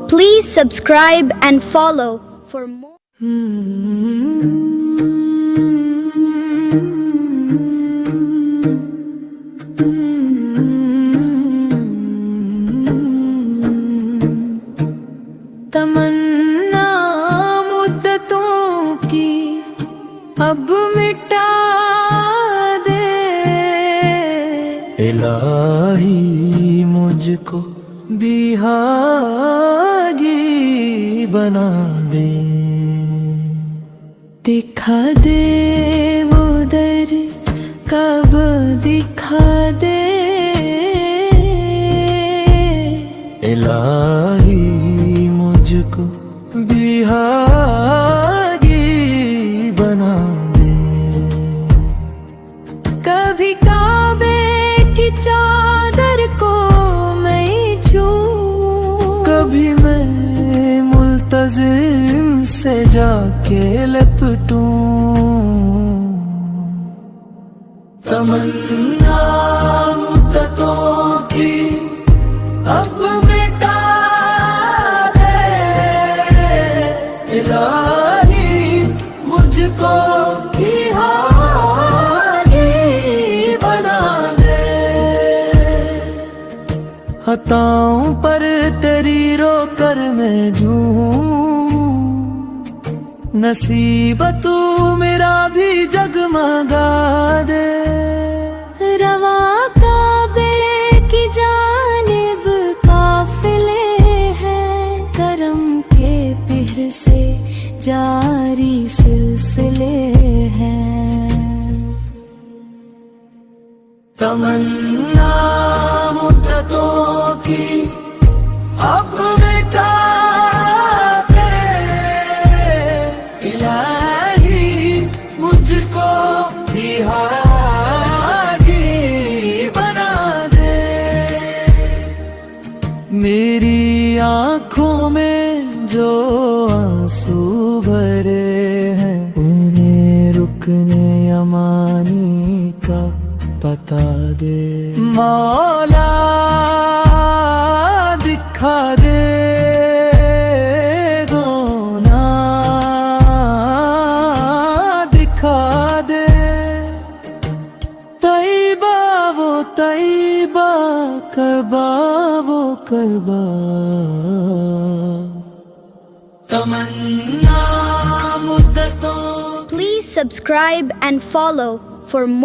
Please subscribe and follow for more. तमन्ना मुद्दतों की अब मिटा दे, इलाही मुझको बिहागी बना दे, दिखा दे वो दर कब दिखा दे, इलाही मुझको बिहागी बना दे, कभी काबे की चादर को मैं छूं, कभी मैं मुल्तजिम से जाके लपटूं, तमन्ना मुद्दतों की अब मिटा दे, इलाही मुझको बिहागी बना दे, खताओं पर तेरी रोकर मैं झूमूं, नसीब तू मेरा भी जगमगा दे, रवा काबे की जानिब काफिले हैं, करम के पिहर से जारी सिलसिले हैं, तमन्ना मुद्दतों की अब मिटा दे, इलाही मुझको बिहागी बना दे, मेरी आँखों में जो आंसू भरे हैं, उन्हें रुकने अमानी का बता दे, मौला दिखा दे गोना, दिखा दे तैबा वो तैबा, कबा वो कबा, तमन्ना मुद्दतों. Please subscribe and follow for more.